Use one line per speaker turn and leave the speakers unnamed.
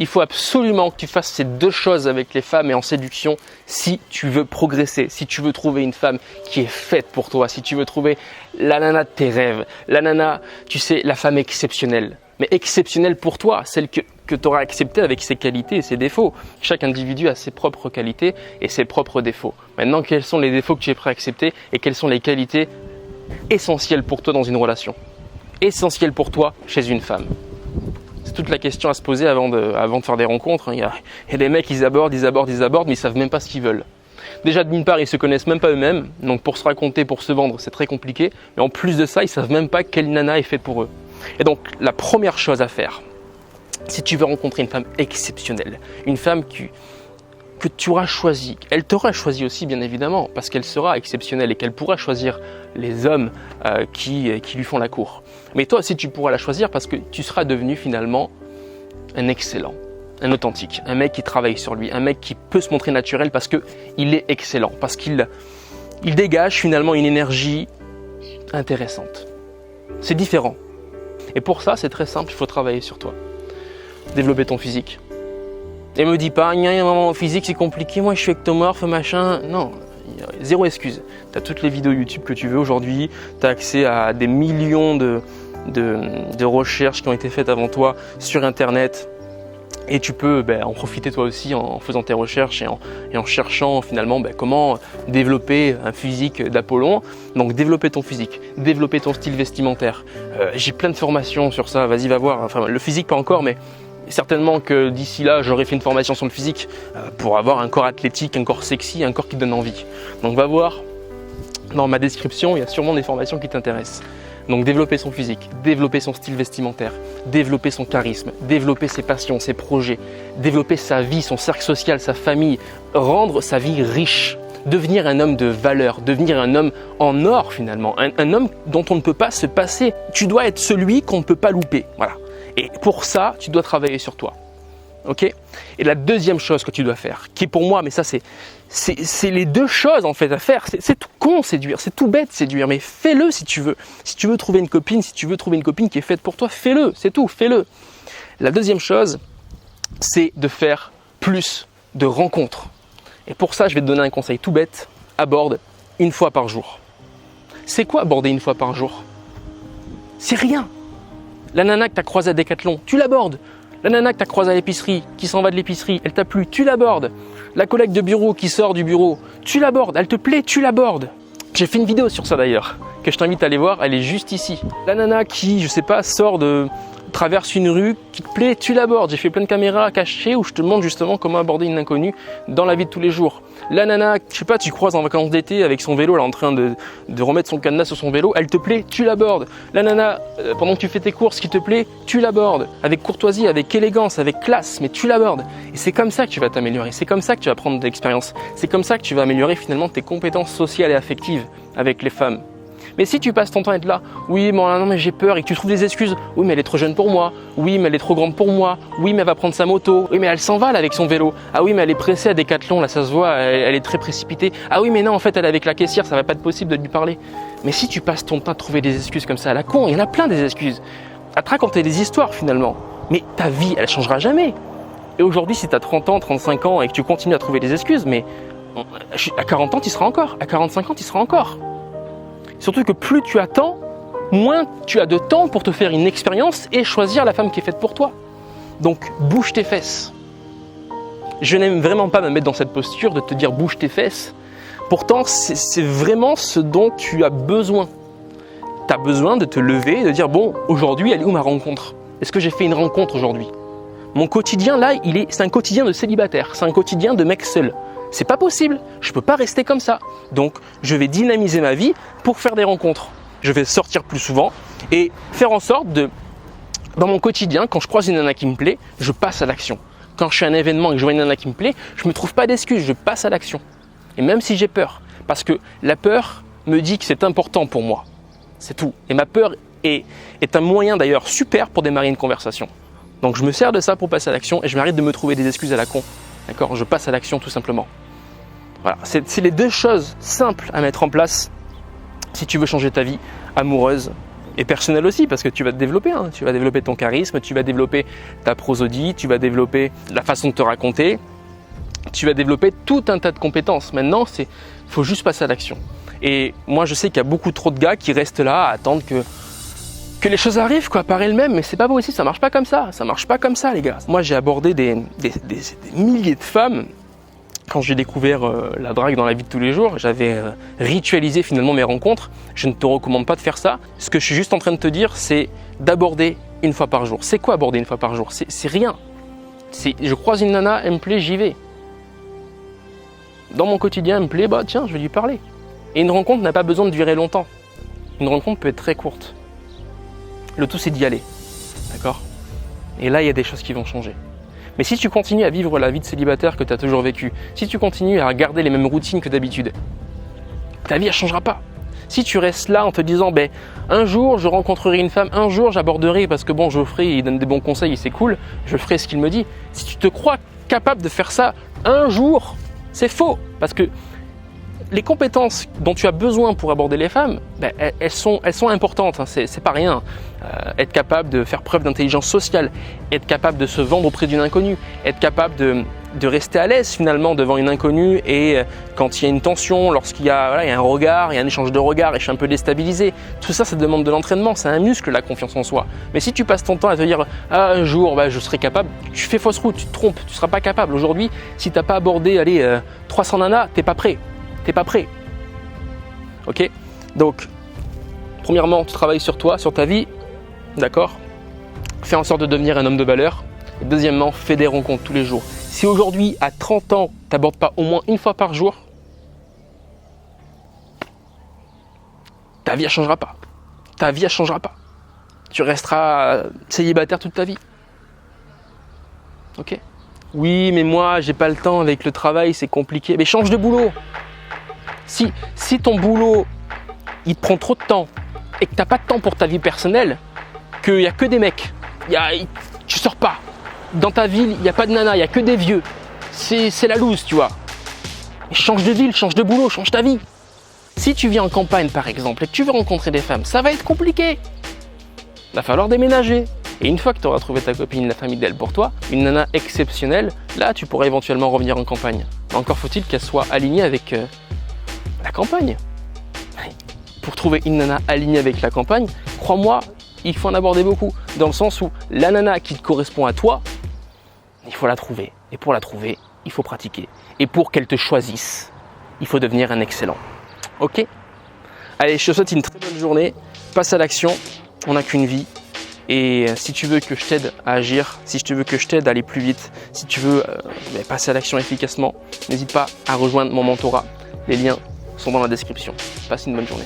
Il faut absolument que tu fasses ces deux choses avec les femmes et en séduction si tu veux progresser, si tu veux trouver une femme qui est faite pour toi, si tu veux trouver la nana de tes rêves, la nana, tu sais, la femme exceptionnelle. Mais exceptionnelle pour toi, celle que tu auras acceptée avec ses qualités et ses défauts. Chaque individu a ses propres qualités et ses propres défauts. Maintenant, quels sont les défauts que tu es prêt à accepter et quelles sont les qualités essentielles pour toi dans une relation, essentielles pour toi chez une femme? C'est toute la question à se poser avant de faire des rencontres. Il y a des mecs, ils abordent, mais ils savent même pas ce qu'ils veulent. Déjà, d'une part, ils se connaissent même pas eux-mêmes, donc pour se raconter, pour se vendre, c'est très compliqué. Mais en plus de ça, ils savent même pas quelle nana est faite pour eux. Et donc, la première chose à faire, si tu veux rencontrer une femme exceptionnelle, une femme que tu auras choisie, elle t'aura choisi aussi bien évidemment, parce qu'elle sera exceptionnelle et qu'elle pourra choisir les hommes qui lui font la cour. Mais toi aussi tu pourras la choisir parce que tu seras devenu finalement un excellent, un authentique, un mec qui travaille sur lui, un mec qui peut se montrer naturel parce qu'il est excellent, parce qu'il dégage finalement une énergie intéressante. C'est différent. Et pour ça, c'est très simple, il faut travailler sur toi. Développer ton physique. Et me dis pas, mon physique c'est compliqué, moi je suis ectomorphe, machin. Non, zéro excuse. Tu as toutes les vidéos YouTube que tu veux aujourd'hui, tu as accès à des millions de recherches qui ont été faites avant toi sur Internet. Et tu peux en profiter toi aussi en faisant tes recherches et en cherchant finalement comment développer un physique d'Apollon. Donc développer ton physique, développer ton style vestimentaire. J'ai plein de formations sur ça, vas-y va voir. Enfin le physique pas encore, mais certainement que d'ici là j'aurai fait une formation sur le physique pour avoir un corps athlétique, un corps sexy, un corps qui donne envie. Donc va voir, dans ma description il y a sûrement des formations qui t'intéressent. Donc développer son physique, développer son style vestimentaire, développer son charisme, développer ses passions, ses projets, développer sa vie, son cercle social, sa famille, rendre sa vie riche, devenir un homme de valeur, devenir un homme en or finalement, un homme dont on ne peut pas se passer. Tu dois être celui qu'on ne peut pas louper. Voilà. Et pour ça, tu dois travailler sur toi. Ok ? Et la deuxième chose que tu dois faire, qui est pour moi, mais ça c'est les deux choses en fait à faire. C'est tout con séduire, c'est tout bête séduire, mais fais-le si tu veux. Si tu veux trouver une copine, si tu veux trouver une copine qui est faite pour toi, fais-le, c'est tout, fais-le. La deuxième chose, c'est de faire plus de rencontres. Et pour ça, je vais te donner un conseil tout bête, aborde une fois par jour. C'est quoi aborder une fois par jour ? C'est rien. La nana que tu as croisée à Decathlon, tu l'abordes. La nana que tu as croisée à l'épicerie, qui s'en va de l'épicerie, elle t'a plu, tu l'abordes. La collègue de bureau qui sort du bureau, tu l'abordes. Elle te plaît, tu l'abordes. J'ai fait une vidéo sur ça d'ailleurs, que je t'invite à aller voir, elle est juste ici. La nana qui, je sais pas, traverse une rue, qui te plaît, tu l'abordes. J'ai fait plein de caméras cachées où je te montre justement comment aborder une inconnue dans la vie de tous les jours. La nana, je sais pas, tu croises en vacances d'été avec son vélo, elle est en train de remettre son cadenas sur son vélo, elle te plaît, tu l'abordes. La nana, pendant que tu fais tes courses, qui te plaît, tu l'abordes. Avec courtoisie, avec élégance, avec classe, mais tu l'abordes. Et c'est comme ça que tu vas t'améliorer, c'est comme ça que tu vas prendre de l'expérience, c'est comme ça que tu vas améliorer finalement tes compétences sociales et affectives avec les femmes. Mais si tu passes ton temps à être là, oui, mais non, mais j'ai peur, et que tu trouves des excuses, oui, mais elle est trop jeune pour moi, oui, mais elle est trop grande pour moi, oui, mais elle va prendre sa moto, oui, mais elle s'en va là avec son vélo, ah oui, mais elle est pressée à Decathlon, là ça se voit, elle est très précipitée, ah oui, mais non, en fait, elle est avec la caissière, ça va pas être possible de lui parler. Mais si tu passes ton temps à trouver des excuses comme ça à la con, il y en a plein des excuses, à te raconter des histoires finalement, mais ta vie, elle changera jamais. Et aujourd'hui, si tu as 30 ans, 35 ans et que tu continues à trouver des excuses, mais à 40 ans, tu y seras encore, à 45 ans, tu y seras encore. Surtout que plus tu attends, moins tu as de temps pour te faire une expérience et choisir la femme qui est faite pour toi. Donc bouge tes fesses. Je n'aime vraiment pas me mettre dans cette posture de te dire bouge tes fesses. Pourtant, c'est vraiment ce dont tu as besoin. Tu as besoin de te lever et de dire bon, aujourd'hui, elle est où ma rencontre ? Est-ce que j'ai fait une rencontre aujourd'hui ? Mon quotidien là, c'est un quotidien de célibataire, c'est un quotidien de mec seul. C'est pas possible, je peux pas rester comme ça. Donc, je vais dynamiser ma vie pour faire des rencontres. Je vais sortir plus souvent et faire en sorte dans mon quotidien, quand je croise une nana qui me plaît, je passe à l'action. Quand je suis à un événement et que je vois une nana qui me plaît, je me trouve pas d'excuses, je passe à l'action. Et même si j'ai peur, parce que la peur me dit que c'est important pour moi. C'est tout. Et ma peur est un moyen d'ailleurs super pour démarrer une conversation. Donc, je me sers de ça pour passer à l'action et je m'arrête de me trouver des excuses à la con. D'accord ? Je passe à l'action tout simplement. Voilà, c'est les deux choses simples à mettre en place si tu veux changer ta vie amoureuse Et personnel aussi, parce que tu vas te développer. Hein. Tu vas développer ton charisme, tu vas développer ta prosodie, tu vas développer la façon de te raconter. Tu vas développer tout un tas de compétences. Maintenant, il faut juste passer à l'action. Et moi, je sais qu'il y a beaucoup trop de gars qui restent là à attendre que les choses arrivent quoi, par elles-mêmes. Mais c'est pas possible, ça marche pas comme ça. Ça marche pas comme ça, les gars. Moi, j'ai abordé des milliers de femmes. Quand j'ai découvert la drague dans la vie de tous les jours, j'avais ritualisé finalement mes rencontres. Je ne te recommande pas de faire ça. Ce que je suis juste en train de te dire, c'est d'aborder une fois par jour. C'est quoi aborder une fois par jour? C'est rien. Je croise une nana, elle me plaît, j'y vais. Dans mon quotidien, elle me plaît, bah tiens, je vais lui parler. Et une rencontre n'a pas besoin de durer longtemps. Une rencontre peut être très courte. Le tout, c'est d'y aller. D'accord? Et là, il y a des choses qui vont changer. Mais si tu continues à vivre la vie de célibataire que tu as toujours vécue, si tu continues à garder les mêmes routines que d'habitude, ta vie ne changera pas. Si tu restes là en te disant, un jour je rencontrerai une femme, un jour j'aborderai parce que bon, Geoffrey il donne des bons conseils, c'est cool, je ferai ce qu'il me dit. Si tu te crois capable de faire ça un jour, c'est faux. Parce que les compétences dont tu as besoin pour aborder les femmes, elles sont importantes, hein, c'est pas rien. Être capable de faire preuve d'intelligence sociale, être capable de se vendre auprès d'une inconnue, être capable de rester à l'aise finalement devant une inconnue et quand il y a une tension, lorsqu'il y a, il y a un regard, il y a un échange de regards et je suis un peu déstabilisé, tout ça, ça demande de l'entraînement, c'est un muscle la confiance en soi. Mais si tu passes ton temps à te dire un jour je serai capable, tu fais fausse route, tu te trompes, tu ne seras pas capable. Aujourd'hui, si tu n'as pas abordé 300 nanas, tu n'es pas prêt. T'es pas prêt. Ok? Donc, premièrement, tu travailles sur toi, sur ta vie. D'accord? Fais en sorte de devenir un homme de valeur. Et deuxièmement, fais des rencontres tous les jours. Si aujourd'hui, à 30 ans, tu n'abordes pas au moins une fois par jour, ta vie ne changera pas. Ta vie ne changera pas. Tu resteras célibataire toute ta vie. Ok? Oui, mais moi, j'ai pas le temps avec le travail, c'est compliqué. Mais change de boulot. Si ton boulot, il te prend trop de temps et que tu n'as pas de temps pour ta vie personnelle, qu'il n'y a que des mecs, tu sors pas. Dans ta ville, il n'y a pas de nana, il n'y a que des vieux. C'est la loose, tu vois. Et change de ville, change de boulot, change ta vie. Si tu vis en campagne, par exemple, et que tu veux rencontrer des femmes, ça va être compliqué. Il va falloir déménager. Et une fois que tu auras trouvé ta copine, la femme idéale pour toi, une nana exceptionnelle, là, tu pourras éventuellement revenir en campagne. Mais encore faut-il qu'elle soit alignée avec la campagne. Pour trouver une nana alignée avec la campagne, crois-moi, il faut en aborder beaucoup. Dans le sens où la nana qui te correspond à toi, il faut la trouver. Et pour la trouver, il faut pratiquer. Et pour qu'elle te choisisse, il faut devenir un excellent. Ok? Allez, je te souhaite une très bonne journée. Passe à l'action. On n'a qu'une vie. Et si tu veux que je t'aide à agir, si tu veux que je t'aide à aller plus vite, si tu veux passer à l'action efficacement, n'hésite pas à rejoindre mon mentorat. Les liens sont dans la description. Passe une bonne journée.